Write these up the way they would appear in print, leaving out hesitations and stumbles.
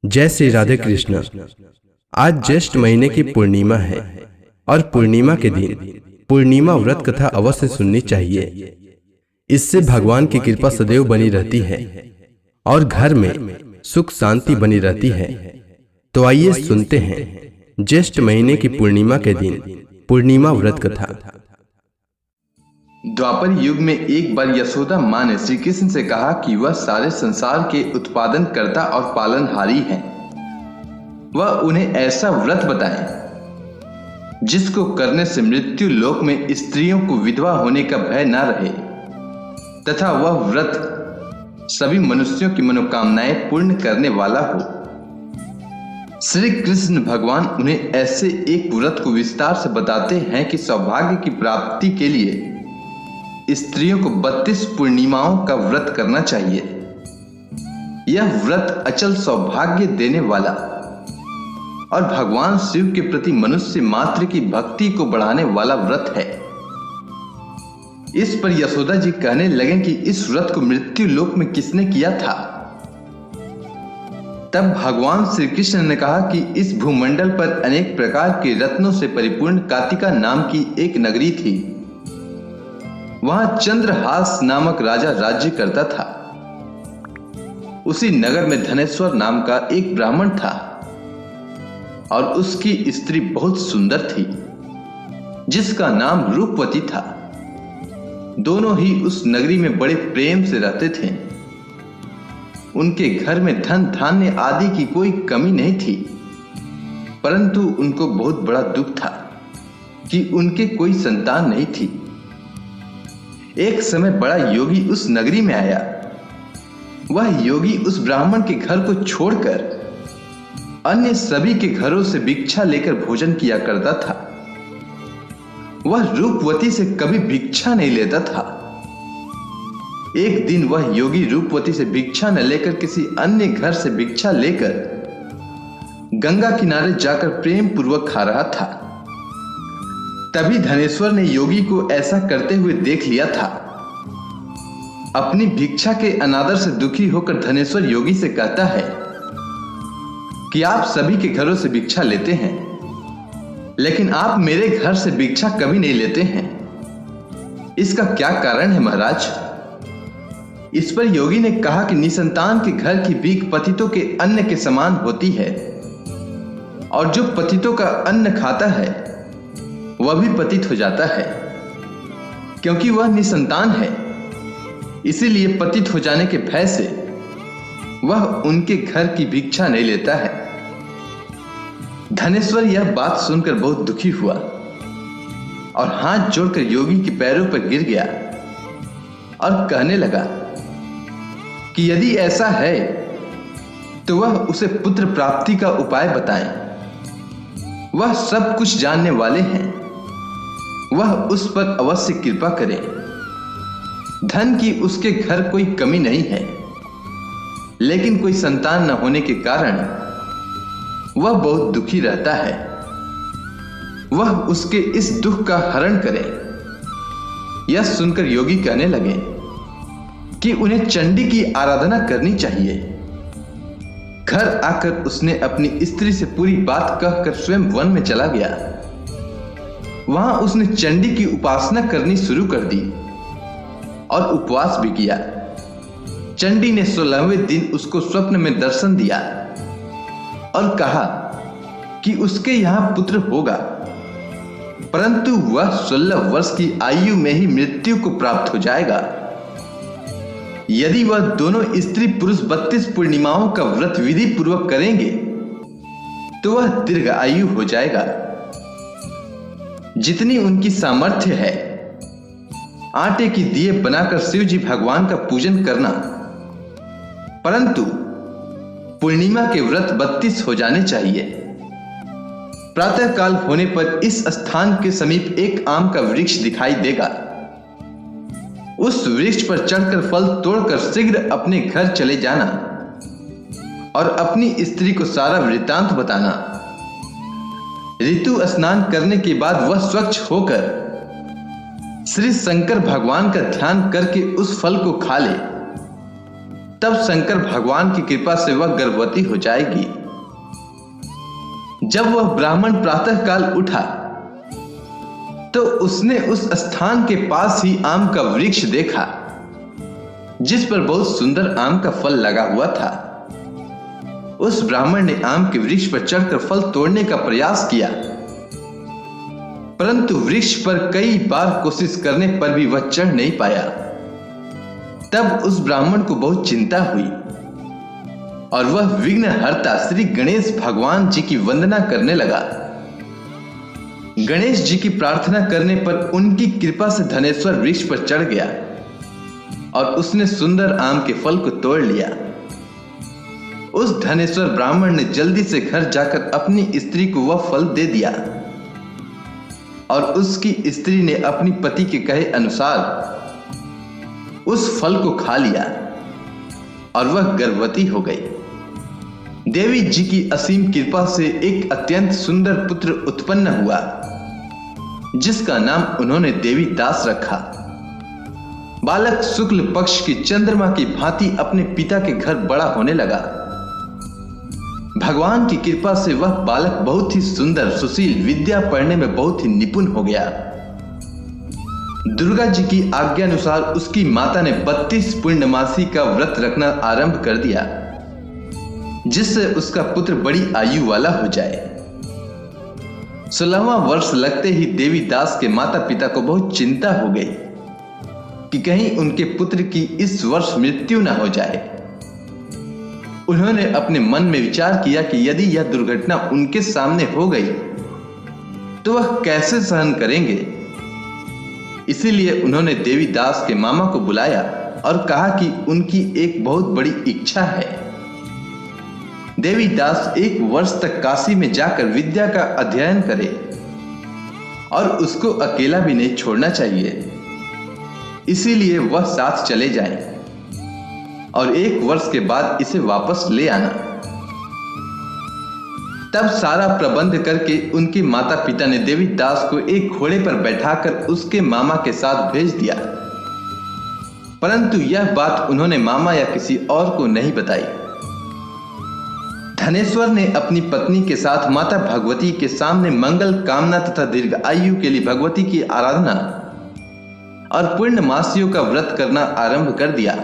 जय श्री राधे कृष्ण। आज ज्येष्ठ महीने की पूर्णिमा है और पूर्णिमा के दिन पूर्णिमा व्रत कथा अवश्य सुननी चाहिए। इससे भगवान की कृपा सदैव बनी रहती है और घर में सुख शांति बनी रहती है। तो आइए सुनते हैं ज्येष्ठ महीने की पूर्णिमा के दिन पूर्णिमा व्रत कथा। द्वापर युग में एक बार यशोदा माँ ने श्री कृष्ण से कहा कि वह सारे संसार के उत्पादन कर्ता और पालनहारी हैं। वह उन्हें ऐसा व्रत बताएं जिसको करने से मृत्यु लोक में स्त्रियों को विधवा होने का भय न रहे तथा वह व्रत सभी मनुष्यों की मनोकामनाएं पूर्ण करने वाला हो। श्री कृष्ण भगवान उन्हें ऐसे एक व्रत को विस्तार से बताते हैं कि सौभाग्य की प्राप्ति के लिए स्त्रियों को 32 पूर्णिमाओं का व्रत करना चाहिए। यह व्रत अचल सौभाग्य देने वाला और भगवान शिव के प्रति मनुष्य मात्र की भक्ति को बढ़ाने वाला व्रत है। इस पर यशोदा जी कहने लगे कि इस व्रत को मृत्यु लोक में किसने किया था। तब भगवान श्री कृष्ण ने कहा कि इस भूमंडल पर अनेक प्रकार के रत्नों से परिपूर्ण कातिका नाम की एक नगरी थी। वहां चंद्रहास नामक राजा राज्य करता था। उसी नगर में धनेश्वर नाम का एक ब्राह्मण था और उसकी स्त्री बहुत सुंदर थी जिसका नाम रूपवती था। दोनों ही उस नगरी में बड़े प्रेम से रहते थे। उनके घर में धन धान्य आदि की कोई कमी नहीं थी, परंतु उनको बहुत बड़ा दुख था कि उनके कोई संतान नहीं थी। एक समय बड़ा योगी उस नगरी में आया। वह योगी उस ब्राह्मण के घर को छोड़कर अन्य सभी के घरों से भिक्षा लेकर भोजन किया करता था। वह रूपवती से कभी भिक्षा नहीं लेता था। एक दिन वह योगी रूपवती से भिक्षा न लेकर किसी अन्य घर से भिक्षा लेकर गंगा किनारे जाकर प्रेम पूर्वक खा रहा था। तभी धनेश्वर ने योगी को ऐसा करते हुए देख लिया था। अपनी भिक्षा के अनादर से दुखी होकर धनेश्वर योगी से कहता है कि आप सभी के घरों से भिक्षा लेते हैं, लेकिन आप मेरे घर से भिक्षा कभी नहीं लेते हैं। इसका क्या कारण है महाराज? इस पर योगी ने कहा कि निसंतान के घर की भीख पतितों के अन्न के समान होती है और जो पतितों का अन्न खाता है वह भी पतित हो जाता है, क्योंकि वह निसंतान है। इसीलिए पतित हो जाने के भय से वह उनके घर की भिक्षा नहीं लेता है। धनेश्वर यह बात सुनकर बहुत दुखी हुआ और हाथ जोड़कर योगी के पैरों पर गिर गया और कहने लगा कि यदि ऐसा है तो वह उसे पुत्र प्राप्ति का उपाय बताएं। वह सब कुछ जानने वाले हैं। वह उस पर अवश्य कृपा करे। धन की उसके घर कोई कमी नहीं है, लेकिन कोई संतान न होने के कारण वह बहुत दुखी रहता है। वह उसके इस दुख का हरण करे। यह सुनकर योगी कहने लगे कि उन्हें चंडी की आराधना करनी चाहिए। घर आकर उसने अपनी स्त्री से पूरी बात कहकर स्वयं वन में चला गया। वहां उसने चंडी की उपासना करनी शुरू कर दी और उपवास भी किया। चंडी ने 16वें दिन उसको स्वप्न में दर्शन दिया और कहा कि उसके यहां पुत्र होगा, परंतु वह 16 वर्ष की आयु में ही मृत्यु को प्राप्त हो जाएगा। यदि वह दोनों स्त्री पुरुष 32 पूर्णिमाओं का व्रत विधि पूर्वक करेंगे तो वह दीर्घ आयु हो जाएगा। जितनी उनकी सामर्थ्य है, आटे की दिए बनाकर शिव जी भगवान का पूजन करना, परंतु पूर्णिमा के व्रत 32 हो जाने चाहिए। प्रातः काल होने पर इस स्थान के समीप एक आम का वृक्ष दिखाई देगा। उस वृक्ष पर चढ़कर फल तोड़कर शीघ्र अपने घर चले जाना और अपनी स्त्री को सारा वृत्तांत बताना। ऋतु स्नान करने के बाद वह स्वच्छ होकर श्री शंकर भगवान का ध्यान करके उस फल को खा ले। तब शंकर भगवान की कृपा से वह गर्भवती हो जाएगी। जब वह ब्राह्मण प्रातःकाल उठा तो उसने उस स्थान के पास ही आम का वृक्ष देखा, जिस पर बहुत सुंदर आम का फल लगा हुआ था। उस ब्राह्मण ने आम के वृक्ष पर चढ़कर फल तोड़ने का प्रयास किया, परंतु वृक्ष पर कई बार कोशिश करने पर भी वह चढ़ नहीं पाया। तब उस ब्राह्मण को बहुत चिंता हुई और वह विघ्नहर्ता श्री गणेश भगवान जी की वंदना करने लगा। गणेश जी की प्रार्थना करने पर उनकी कृपा से धनेश्वर वृक्ष पर चढ़ गया और उसने सुंदर आम के फल को तोड़ लिया। उस धनेश्वर ब्राह्मण ने जल्दी से घर जाकर अपनी स्त्री को वह फल दे दिया और उसकी स्त्री ने अपनी पति के कहे अनुसार उस फल को खा लिया और वह गर्भवती हो गई। देवी जी की असीम कृपा से एक अत्यंत सुंदर पुत्र उत्पन्न हुआ, जिसका नाम उन्होंने देवी दास रखा। बालक शुक्ल पक्ष की चंद्रमा की भांति अपने पिता के घर बड़ा होने लगा। भगवान की कृपा से वह बालक बहुत ही सुंदर, सुशील, विद्या पढ़ने में बहुत ही निपुण हो गया। दुर्गा जी की आज्ञा अनुसार उसकी माता ने 32 पूर्णमासी का व्रत रखना आरंभ कर दिया, जिससे उसका पुत्र बड़ी आयु वाला हो जाए। 16वां वर्ष लगते ही देवी दास के माता पिता को बहुत चिंता हो गई कि कहीं उनके पुत्र की इस वर्ष मृत्यु न हो जाए। उन्होंने अपने मन में विचार किया कि यदि यह दुर्घटना उनके सामने हो गई तो वह कैसे सहन करेंगे। इसीलिए उन्होंने देवी दास के मामा को बुलाया और कहा कि उनकी एक बहुत बड़ी इच्छा है। देवी दास 1 वर्ष तक काशी में जाकर विद्या का अध्ययन करे और उसको अकेला भी नहीं छोड़ना चाहिए। इसीलिए वह साथ चले जाएं और 1 वर्ष के बाद इसे वापस ले आना। तब सारा प्रबंध करके उनके माता पिता ने देवी दास को एक घोड़े पर बैठाकर उसके मामा के साथ भेज दिया, परंतु यह बात उन्होंने मामा या किसी और को नहीं बताई। धनेश्वर ने अपनी पत्नी के साथ माता भगवती के सामने मंगल कामना तथा दीर्घ आयु के लिए भगवती की आराधना और पूर्णमासियों का व्रत करना आरंभ कर दिया।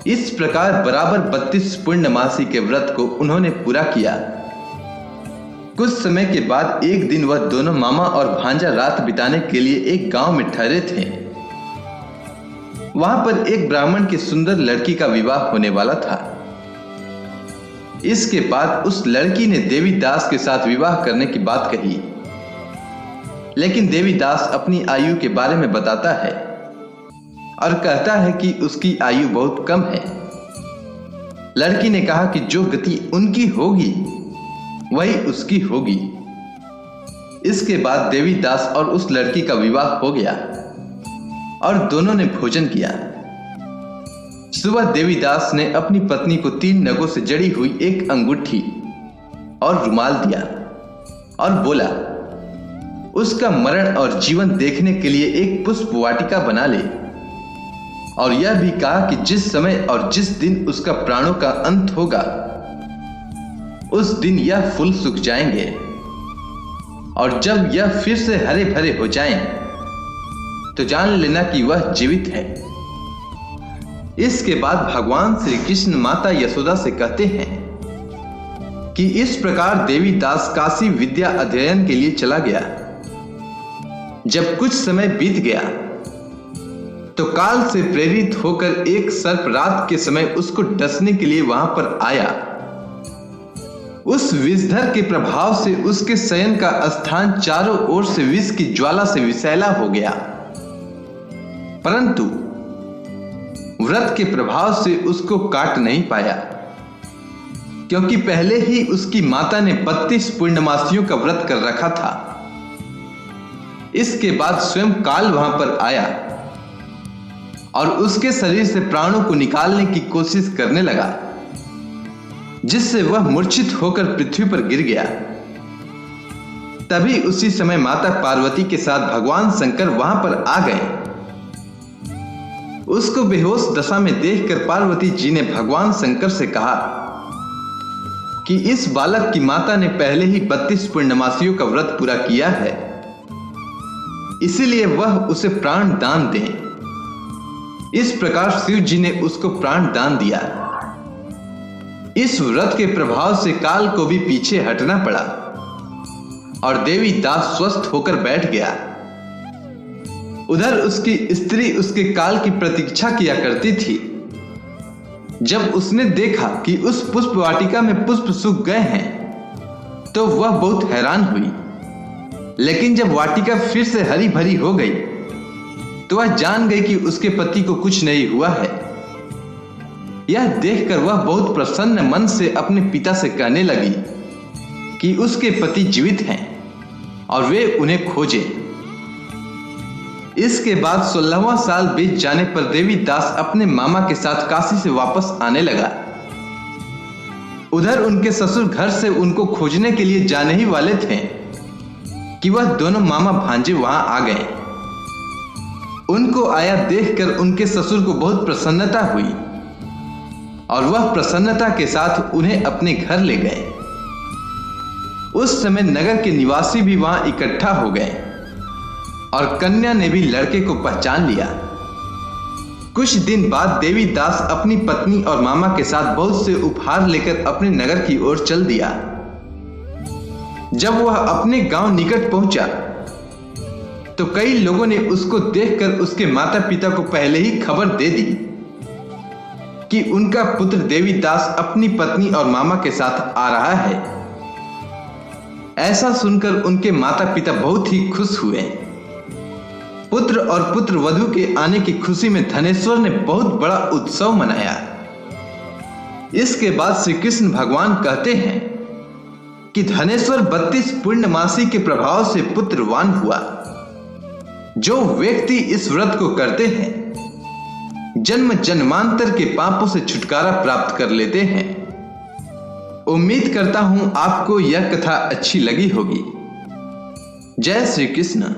इस प्रकार बराबर 32 पूर्णमासी के व्रत को उन्होंने पूरा किया। कुछ समय के बाद एक दिन वह दोनों मामा और भांजा रात बिताने के लिए एक गांव में ठहरे थे। वहां पर एक ब्राह्मण की सुंदर लड़की का विवाह होने वाला था। इसके बाद उस लड़की ने देवी दास के साथ विवाह करने की बात कही, लेकिन देवी दास अपनी आयु के बारे में बताता है और कहता है कि उसकी आयु बहुत कम है। लड़की ने कहा कि जो गति उनकी होगी वही उसकी होगी। इसके बाद देवी दास और उस लड़की का विवाह हो गया और दोनों ने भोजन किया। सुबह देवी दास ने अपनी पत्नी को 3 नगों से जड़ी हुई एक अंगूठी और रुमाल दिया और बोला, उसका मरण और जीवन देखने के लिए एक पुष्प वाटिका बना ले, और यह भी कहा कि जिस समय और जिस दिन उसका प्राणों का अंत होगा उस दिन यह फूल सूख जाएंगे, और जब यह फिर से हरे भरे हो जाएं, तो जान लेना कि वह जीवित है। इसके बाद भगवान श्री कृष्ण माता यशोदा से कहते हैं कि इस प्रकार देवी दास काशी विद्या अध्ययन के लिए चला गया। जब कुछ समय बीत गया तो काल से प्रेरित होकर एक सर्प रात के समय उसको डसने के लिए वहां पर आया। उस विषधर के प्रभाव से उसके शयन का स्थान चारों ओर से विष की ज्वाला से विषैला हो गया, परंतु व्रत के प्रभाव से उसको काट नहीं पाया, क्योंकि पहले ही उसकी माता ने 32 पूर्णमासियों का व्रत कर रखा था। इसके बाद स्वयं काल वहां पर आया और उसके शरीर से प्राणों को निकालने की कोशिश करने लगा, जिससे वह मूर्छित होकर पृथ्वी पर गिर गया। तभी उसी समय माता पार्वती के साथ भगवान शंकर वहां पर आ गए। उसको बेहोश दशा में देखकर पार्वती जी ने भगवान शंकर से कहा कि इस बालक की माता ने पहले ही 32 पूर्णमासियों का व्रत पूरा किया है, इसीलिए वह उसे प्राण दान दें। इस प्रकार शिव जी ने उसको प्राण दान दिया। इस व्रत के प्रभाव से काल को भी पीछे हटना पड़ा और देवी दास स्वस्थ होकर बैठ गया। उधर उसकी स्त्री उसके काल की प्रतीक्षा किया करती थी। जब उसने देखा कि उस पुष्प वाटिका में पुष्प सूख गए हैं तो वह बहुत हैरान हुई, लेकिन जब वाटिका फिर से हरी भरी हो गई तो वह जान गई कि उसके पति को कुछ नहीं हुआ है। यह देखकर वह बहुत प्रसन्न मन से अपने पिता से कहने लगी कि उसके पति जीवित हैं और वे उन्हें खोजें। इसके बाद 16वां साल बीत जाने पर देवी दास अपने मामा के साथ काशी से वापस आने लगा। उधर उनके ससुर घर से उनको खोजने के लिए जाने ही वाले थे कि वह दोनों मामा भांजे वहां आ गए। उनको आया देखकर उनके ससुर को बहुत प्रसन्नता हुई और वह प्रसन्नता के साथ उन्हें अपने घर ले गए। उस समय नगर के निवासी भी वहां इकट्ठा हो गए और कन्या ने भी लड़के को पहचान लिया। कुछ दिन बाद देवी दास अपनी पत्नी और मामा के साथ बहुत से उपहार लेकर अपने नगर की ओर चल दिया। जब वह अपने गांव निकट पहुंचा तो कई लोगों ने उसको देखकर उसके माता पिता को पहले ही खबर दे दी कि उनका पुत्र देवी दास अपनी पत्नी और मामा के साथ आ रहा है। ऐसा सुनकर उनके माता पिता बहुत ही खुश हुए। पुत्र और पुत्र वधू के आने की खुशी में धनेश्वर ने बहुत बड़ा उत्सव मनाया। इसके बाद श्री कृष्ण भगवान कहते हैं कि धनेश्वर 32 पूर्णमासी के प्रभाव से पुत्रवान हुआ। जो व्यक्ति इस व्रत को करते हैं जन्म जन्मांतर के पापों से छुटकारा प्राप्त कर लेते हैं। उम्मीद करता हूं आपको यह कथा अच्छी लगी होगी। जय श्री कृष्ण।